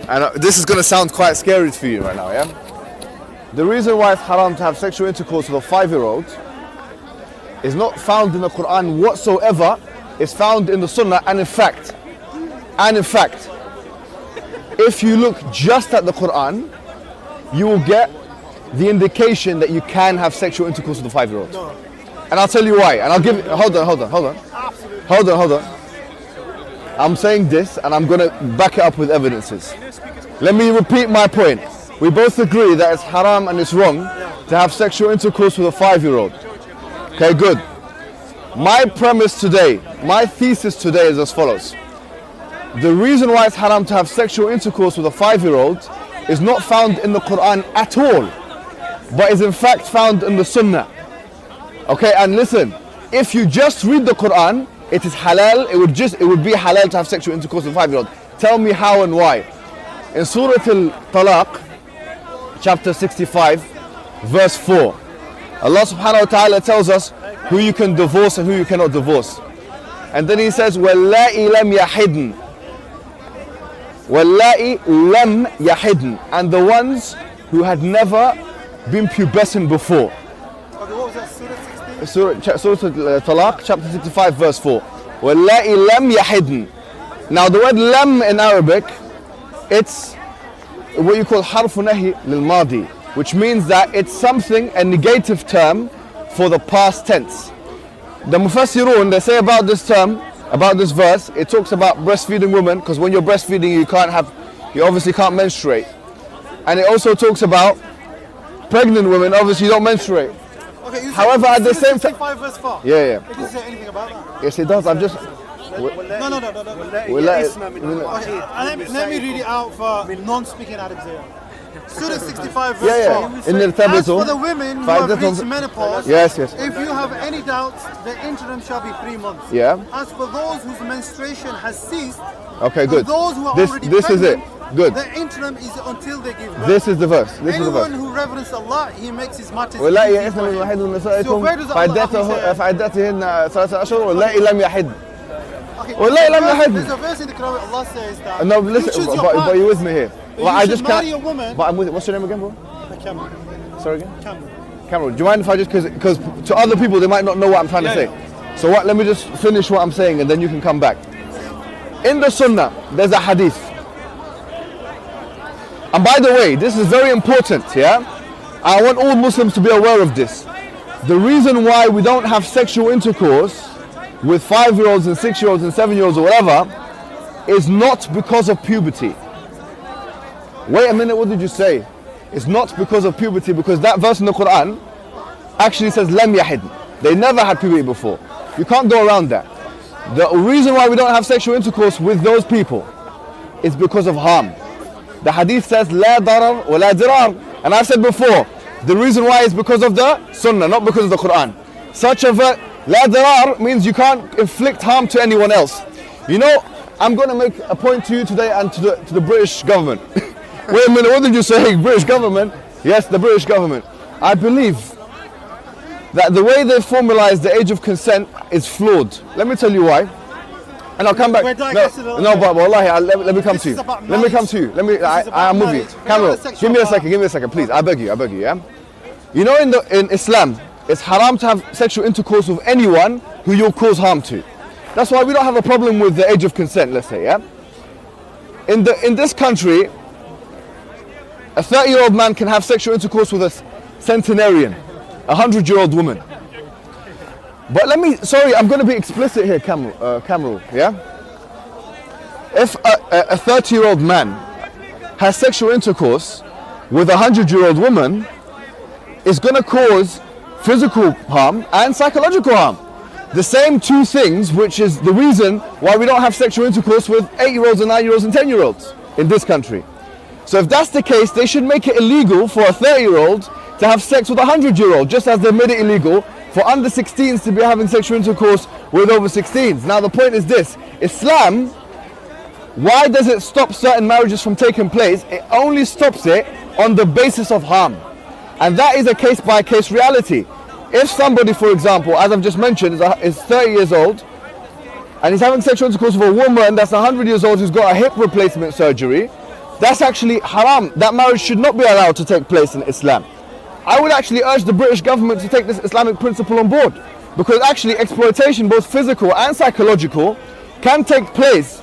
And this is going to sound quite scary for you right now, yeah? The reason why it's haram to have sexual intercourse with a 5-year-old is not found in the Quran whatsoever. It's found in the Sunnah, and in fact, if you look just at the Quran, you will get the indication that you can have sexual intercourse with a 5-year-old. No. And I'll tell you why. And I'll give you, hold on. I'm saying this and I'm going to back it up with evidences. Let me repeat my point. We both agree that it's haram and it's wrong to have sexual intercourse with a 5-year-old. Okay, good. My premise today, my thesis today is as follows. The reason why it's haram to have sexual intercourse with a 5-year-old is not found in the Quran at all, but is in fact found in the Sunnah. Okay, and listen, if you just read the Quran, it is halal, it would be halal to have sexual intercourse with a 5-year-old. Tell me how and why. In Surah Al-Talaq, chapter 65, verse 4, Allah subhanahu wa ta'ala tells us who you can divorce and who you cannot divorce. And then he says, وَاللَّائِ لَمْ يَحِدْنَ وَاللَّائِ لَمْ يَحِدْنَ, and the ones who had never been pubescent before. Okay, what was that, Surah 16? Surah Al-Talaq, chapter 65, verse 4. وَاللَّائِ لَمْ يَحِدْنَ. Now the word lam in Arabic, it's what you call harfu nahi lil madi, which means that it's something, a negative term for the past tense. The Mufassirun, they say about this term, about this verse, it talks about breastfeeding women, because when you're breastfeeding you obviously can't menstruate. And it also talks about pregnant women, obviously you don't menstruate. Okay, however, at the same time, verse 4. Yeah. It doesn't say anything about that. Yes, it does. I've just. No. Let me read it out for non-speaking Arabs here. Surah 65 verse 4. As for the women who have reached menopause, yes. If you have any doubts, the interim shall be 3 months. Yeah. As for those whose menstruation has ceased, okay, good. Those who are this pregnant, is it. Good. The interim is until they give birth. This is the verse. Anyone who reverences Allah, He makes His matters easy. So where does Allah فعدتهن 3 أشهر واللائي لم يحد. There's a verse in the Quran where Allah says that. No, listen, but you're with me here. Well, I just marry a woman. But I'm with you. What's your name again, bro? Cameron. Sorry again? Cameron. Do you mind if I just, because to other people they might not know what I'm trying to say. So what? Let me just finish what I'm saying and then you can come back. In the Sunnah, there's a hadith. And by the way, this is very important, yeah? I want all Muslims to be aware of this. The reason why we don't have sexual intercourse with 5-year-olds and 6-year-olds and 7-year-olds or whatever is not because of puberty. Wait a minute, what did you say? It's not because of puberty, because that verse in the Quran actually says lam yahid. They never had puberty before. You can't go around that. The reason why we don't have sexual intercourse with those people is because of harm. The hadith says la darar wa la dirar. And I've said before, the reason why is because of the Sunnah, not because of the Quran. Such a verse, la darar, means you can't inflict harm to anyone else. You know, I'm going to make a point to you today and to the British government. Wait a minute, what did you say? British government? Yes, the British government. I believe that the way they formalized the age of consent is flawed. Let me tell you why. And I'll come back. No, but wallahi, let me come to you. Let me come to you. I'm with you. Cameron, give me a second, please. I beg you, yeah? You know, in Islam, it's haram to have sexual intercourse with anyone who you'll cause harm to. That's why we don't have a problem with the age of consent, let's say, yeah? In this country, a 30-year-old man can have sexual intercourse with a centenarian, a 100-year-old woman. But I'm going to be explicit here, Kamrul, yeah? If a 30-year-old man has sexual intercourse with a 100-year-old woman, it's going to cause physical harm and psychological harm. The same two things, which is the reason why we don't have sexual intercourse with 8-year-olds and 9-year-olds and 10-year-olds in this country. So if that's the case, they should make it illegal for a 30-year-old to have sex with a 100-year-old, just as they made it illegal for under 16s to be having sexual intercourse with over 16s. Now the point is this, Islam, why does it stop certain marriages from taking place? It only stops it on the basis of harm. And that is a case-by-case reality. If somebody, for example, as I've just mentioned, is 30 years old, and he's having sexual intercourse with a woman that's 100 years old who's got a hip replacement surgery, that's actually haram. That marriage should not be allowed to take place in Islam. I would actually urge the British government to take this Islamic principle on board, because actually exploitation, both physical and psychological, can take place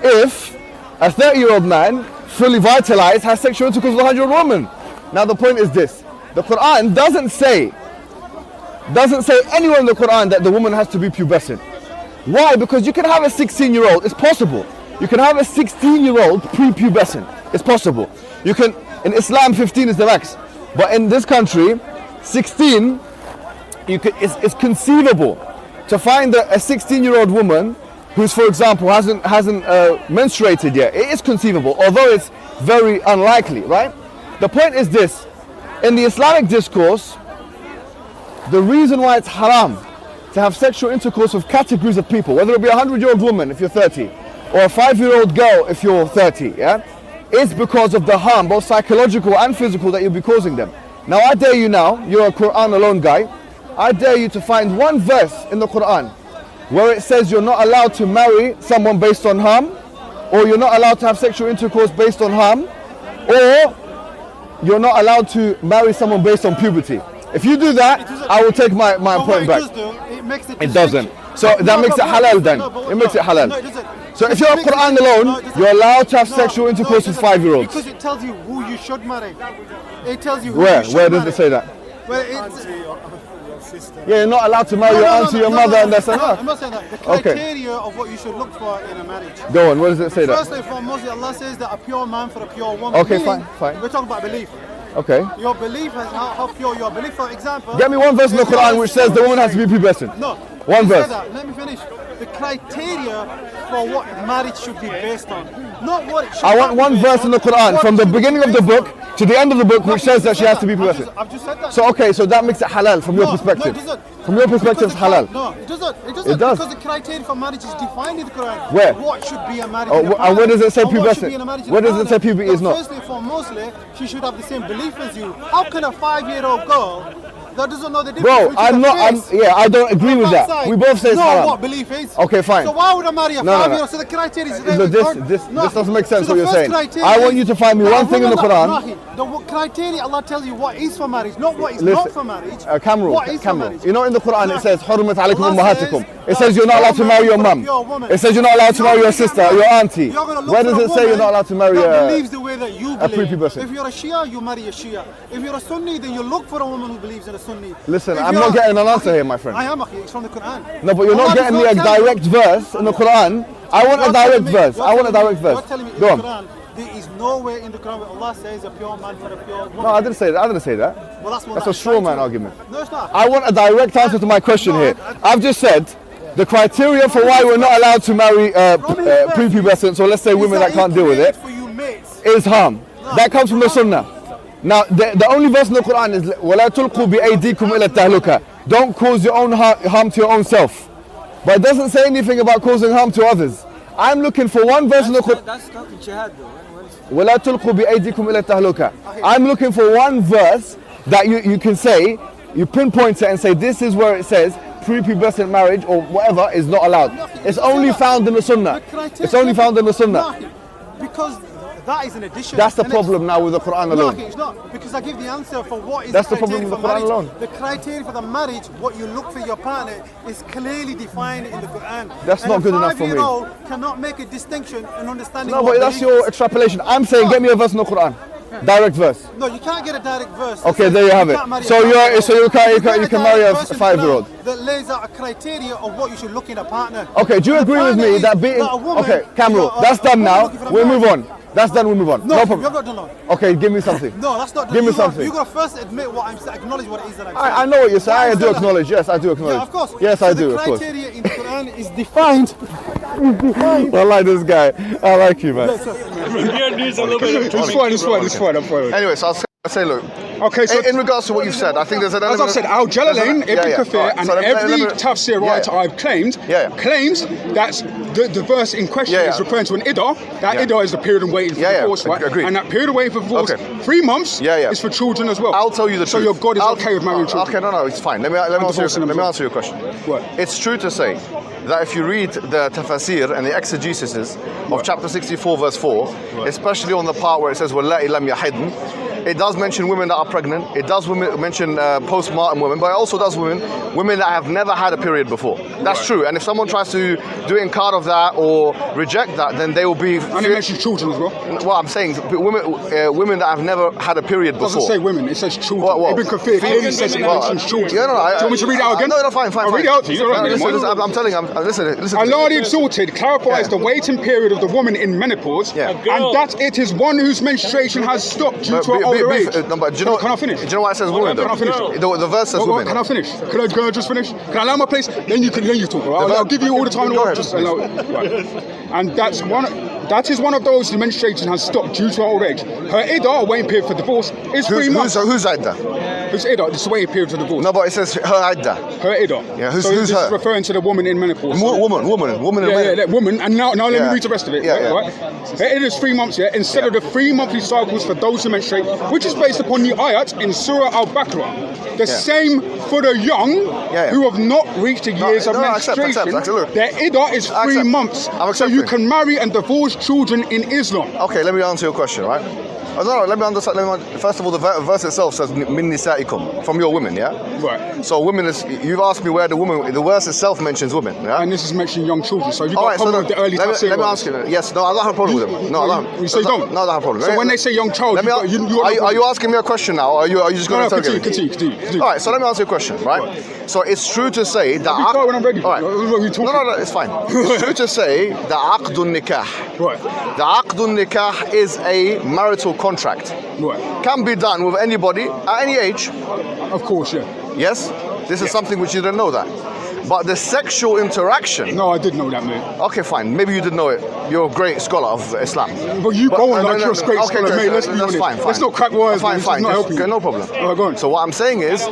if a 30-year-old man, fully vitalized, has sexual intercourse with a 100-year-old woman. Now the point is this: the Quran doesn't say anywhere in the Quran that the woman has to be pubescent. Why? Because you can have a 16-year-old. It's possible. You can have a 16-year-old pre-pubescent. It's possible. You can. In Islam, 15 is the max. But in this country, 16, it's conceivable to find a 16-year-old woman who's, for example, hasn't menstruated yet. It is conceivable, although it's very unlikely, right? The point is this: in the Islamic discourse, the reason why it's haram to have sexual intercourse with categories of people, whether it be a 100-year-old woman if you're 30, or a 5-year-old girl if you're 30, yeah, is because of the harm, both psychological and physical, that you'll be causing them. Now I dare you now, you're a Quran alone guy, I dare you to find one verse in the Quran where it says you're not allowed to marry someone based on harm, or you're not allowed to have sexual intercourse based on harm, or you're not allowed to marry someone based on puberty. If you do that, I will take my point back. It doesn't. So that makes it halal then. It makes it halal. So if you're a Quran alone, you're allowed to have sexual intercourse with 5-year-olds. Because it tells you who you should marry. It tells you who Where? you should Where marry. does it say that? Well, it's, Yeah, you're not allowed to marry your auntie, your mother, and that's I'm enough. not saying that. The criteria of what you should look for in a marriage. Go on, where does it say that? First and foremost, Allah says that a pure man for a pure woman. Okay, Meaning, fine. We're talking about belief. Okay. Your belief is how pure your belief. For example, Get me one verse in the Quran which says the woman has to be pubescent. No. One verse. Let me finish. The criteria for what marriage should be based on, not what it should. I want one verse in the Quran from the beginning of the book to the end of the book which says that she has to be pubescent. I've just said that. So okay, so that makes it halal from your perspective. No, it doesn't. From your perspective, it's halal. No, it doesn't. It doesn't. It does. Because the criteria for marriage is defined in the Quran. Where? What should be a marriage? Oh, in a and where does it say partner, and what should pubescent? be in a marriage in Where a does it say partner? puberty is not? Firstly and foremostly, she should have the same belief as you. How can a 5-year-old girl that doesn't know the difference between I don't agree with that. We both say it's haram. what belief is. Okay, fine. So why would I marry a No. 5-year-old? So the criteria is This doesn't make sense what you're saying. I want you to find me one thing in the Quran. The criteria Allah tells you what is for marriage, not what is not for marriage. Kamrul. You know in the Quran it says Hurumat alaykum Allah ummahatukum. says, It says you're not allowed to marry your mum. It says you're not allowed to marry your sister, your auntie. Where does it say you're not allowed to marry that believes the way that you believe. prepubescent? If you're a Shia, you marry a Shia. If you're a Sunni, then you look for a woman who believes in a Sunni. Listen, If I'm you're- not getting an answer here, my friend. I am, it's from the Quran. No, but you're not Allah getting does me a not tell you- direct verse in the Quran. I want a direct verse. I want a direct verse. You're telling me in Go the on. Quran, there is nowhere in the Quran where Allah says a pure man for a pure woman. No, I didn't say that. I didn't say that. Well, that's what That's a I'm straw trying man to- argument. No, it's not. I want a direct answer to my question here. I've just said the criteria for why we're not allowed to marry prepubescent, so let's say women that can't deal with it, For you mates. is harm. That comes from the Sunnah. Now, the only verse in the Quran is وَلَا تُلْقُوا بِأَيْدِيكُمْ إِلَى التَّهْلُكَةِ. Don't cause your own harm to your own self. But it doesn't say anything about causing harm to others. I'm looking for one verse in the Quran. That's talking jihad though. وَلَا تُلْقُوا بِأَيْدِيكُمْ إِلَى التَّهْلُكَةِ. I'm looking for one verse that you can say, you pinpoint it and say this is where it says prepubescent marriage or whatever is not allowed. It's only found in the Sunnah. It's only found in the Sunnah. Because that is an addition. That's the And problem now with the Quran No, alone. it's not. Because I give the answer for what is That's the criteria problem with for the Quran marriage. alone. The criteria for the marriage, what you look for your partner, is clearly defined in the Quran. That's not good enough for me. A 5-year-old cannot make a distinction in understanding No, what but that's belief your is. extrapolation. I'm saying get me a verse in the Quran. Direct verse. No, you can't get a direct verse. Okay, there you have it. can't marry a So you can marry a 5-year-old. That lays out a criteria of what you should look in a partner. Okay, do you The agree with partner me is that being a woman, okay, Kamrul, a- that's a done woman now. looking for a We'll man. move on. That's done. We'll move on. No, No you problem. have not done long. Okay, give me something. No, that's not. Give me you gotta- something. You gotta first admit what I'm saying. Acknowledge what it is that I'm saying. I know what you're saying. I Why do is that? acknowledge. Yes, I do acknowledge. Yeah, of course. Yes, So I do. The Of course. criteria in the Quran is defined. I like this guy. I like you, man. It's fine. I'm fine. Anyway, so I'll say, look. Okay, so In regards to what you've said, I think there's an as element. I've said, Al Jalalain, Ibn Kathir, and every tafsir writer I've claimed claims that the verse in question is referring to an iddah. That iddah is the period of waiting for divorce, right? Agreed. And that period of waiting for divorce, Okay. 3 months, Yeah. is for children as well. I'll tell you the so truth. your God is okay with marrying children. Okay, no, it's fine. Let me answer divorcing your them as question. What? It's true to say that if you read the tafasir and the exegesis of chapter 64 verse 4, especially on the part where it says وَاللَّائِ لَمْ يَحِدْنَ, it does mention women that are pregnant, it does mention postpartum women, but it also does women that have never had a period before. That's true. And if someone tries to do inkar of that or reject that, then they will be... And it mentions children as well. Well, I'm saying women that have never had a period before. It doesn't say women, it says children. Ibn Kathir clearly says it mentions children. Yeah, no, do you want me to read it out again? No, fine. I'll read it out to you. I'm telling you, listen. Allah the Exalted clarifies the waiting period of the woman in menopause, and that it is one whose menstruation has stopped due to her older age. Can I finish? Do you know why it says women? Can I finish? The verse says women. Can I finish? Can I just finish? Can I allow my place? Then you talk. Right? I'll give you all the time. Go ahead. Right. And that is one of those whose menstruation has stopped due to her old age. Her iddah, waiting period for divorce, is 3 months. Who's iddah? Who's iddah? This is waiting period for divorce. No, but it says her iddah. Her iddah. Yeah, who's her? Referring to the woman in menopause. Woman. Yeah, woman. And now let me read the rest of it. Right? Her iddah is 3 months. Instead of the 3 monthly cycles for those who menstruate, which is based upon the ayat in Surah Al-Baqarah. The same for the young who have not reached the years of menstruation. Accept. Their iddah is 3 months. So you can marry and divorce children in Islam. Okay, let me answer your question, right? No, let me understand. First of all, the verse itself says min nisaikum, from your women, yeah? Right. So women is, you've asked me where the verse itself mentions women, yeah? And this is mentioning young children, so you've got a problem with the early tafsir. Let me ask you, yes, no, I don't have a problem with them. No, I don't. So you don't? No, I don't have a problem. So when they say young child, are you asking me a question now, or are you just going to continue. Alright, so let me ask you a question, right? So it's true to say that... when I'm ready. Alright. No, it's fine. It's true to say that aqdun nikah. Right. The aqdun nikah is a marital contract. Right. Can be done with anybody at any age. Of course, yeah. Yes? This is something which you didn't know that. But the sexual interaction... No, I did know that, mate. Okay, fine. Maybe you didn't know it. You're a great scholar of Islam. But you go on like you're a great scholar, mate. Let's be honest. Fine. Let's not crack wires, fine. Not helping you. No problem. Right, go on. So what I'm saying is,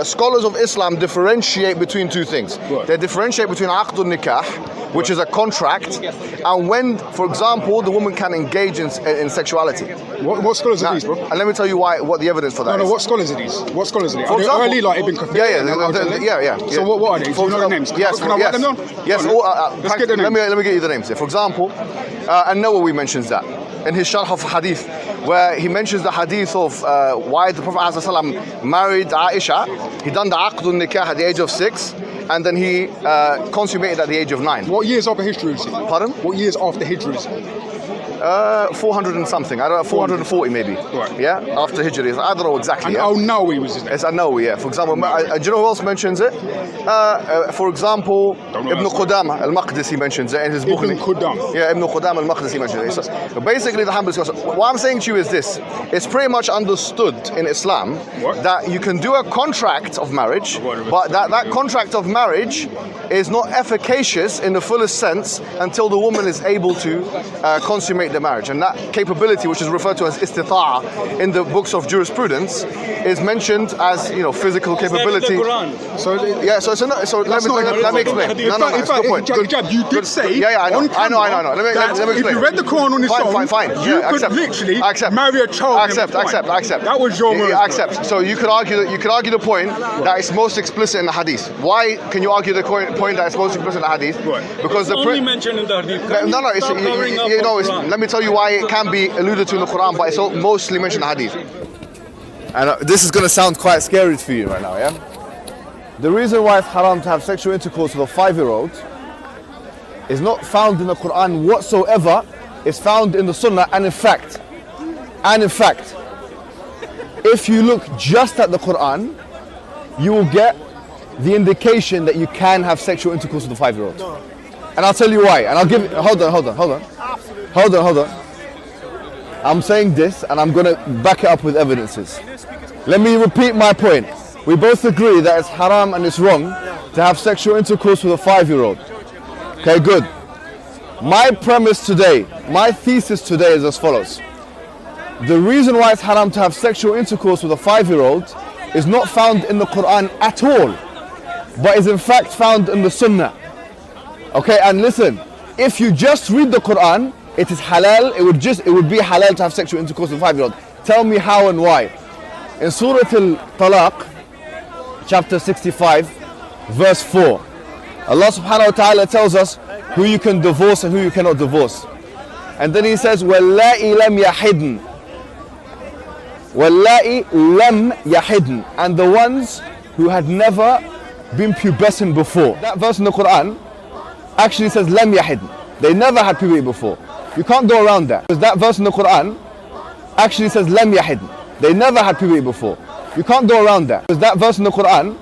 scholars of Islam differentiate between two things. Right. They differentiate between aqdun nikah, which is a contract, and when, for example, the woman can engage in sexuality. What scholars are these, bro? And let me tell you what the evidence for that is. No, what scholars are these? What scholars are these? For example, early, like Ibn Kathir? Yeah. So what are they? Do you know the names? Yes. Can I write them down? Yes. Let's get the names. Let me get you the names. For example, An-Nawawi mentions that in his Sharh of Hadith, where he mentions the hadith of why the Prophet ﷺ married Aisha. He done the aqdun nikah at the age of 6, and then he consummated at the age of 9. What years after Hijra is it? Pardon? What years after Hijra is it? 400 and something. I don't know, 440 maybe. Right. Yeah, after Hijri. I don't know exactly. And Al-Nawawi was his name. It's Al-Nawawi, yeah. For example, do you know who else mentions it? For example, Ibn Qudama al-Maqdisi mentions it in his book. Ibn Qudama. Yeah, Ibn Qudama al-Maqdisi mentions it. So basically, the Hanbali scholars. What I'm saying to you is this: it's pretty much understood in Islam that you can do a contract of marriage, but that contract of marriage is not efficacious in the fullest sense until the woman is able to consummate the marriage. And that capability, which is referred to as istita'a in the books of jurisprudence, is mentioned as, physical capability. So let me explain. No, it's a good point. Hijab, you did say. Yeah, I know. Let me explain. If you read the Quran on its own, fine. You could literally marry a child. Accept. That was your word. Accept. So you could argue the point that it's most explicit in the hadith. Why can you argue the point that it's most explicit in the hadith? Right. Because it's only mentioned in the hadith. Let me tell you why it can be alluded to in the Quran, but it's mostly mentioned in the hadith. And this is going to sound quite scary for you right now, yeah? The reason why it's haram to have sexual intercourse with a 5-year-old is not found in the Quran whatsoever. It's found in the Sunnah, and in fact, if you look just at the Quran, you will get the indication that you can have sexual intercourse with a 5-year-old. And I'll tell you why. And I'll give hold on. I'm saying this, and I'm going to back it up with evidences. Let me repeat my point. We both agree that it's haram and it's wrong to have sexual intercourse with a 5-year-old. Okay, good. My premise today, my thesis today is as follows. The reason why it's haram to have sexual intercourse with a 5-year-old is not found in the Quran at all, but is in fact found in the Sunnah. Okay, and listen, if you just read the Quran, it is halal, it would be halal to have sexual intercourse with a 5-year-old. Tell me how and why. In Surah Al-Talaq, chapter 65, verse 4, Allah subhanahu wa ta'ala tells us who you can divorce and who you cannot divorce. And then he says, وَاللَّائِ لَمْ يَحِدْنَ وَاللَّائِ لَمْ يَحِدْنَ, and the ones who had never been pubescent before. That verse in the Quran actually says لَمْ يَحِدْنَ. They never had puberty before. You can't go around that. Because that verse in the Quran actually says لَمْ يَحِدْنَ. They never had puberty before. You can't go around that. Because that verse in the Quran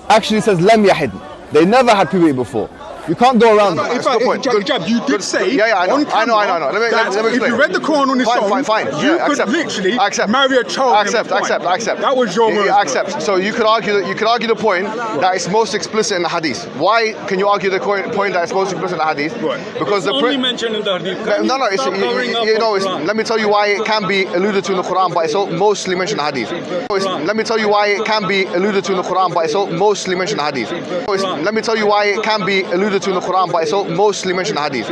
actually says لَمْ يَحِدْنَ. They never had puberty before. You can't go around that. That's a good point. Hijab, you did say I know. on camera I know. Let me explain. If you read the Quran on its own, fine. You could literally marry a child. Accept. That was your word. Accept. So you could argue the point that it's most explicit in the hadith. Why can you argue the point that it's most explicit in the hadith? Right. Because it's only mentioned in the hadith. Let me tell you why it can be alluded to in the Quran, but it's mostly mentioned in the hadith. Let me tell you why it can be alluded to in the Quran, but it's mostly mentioned in the hadith. Let me tell you why it can be alluded to in the Quran, but it's mostly mentioned in the hadith.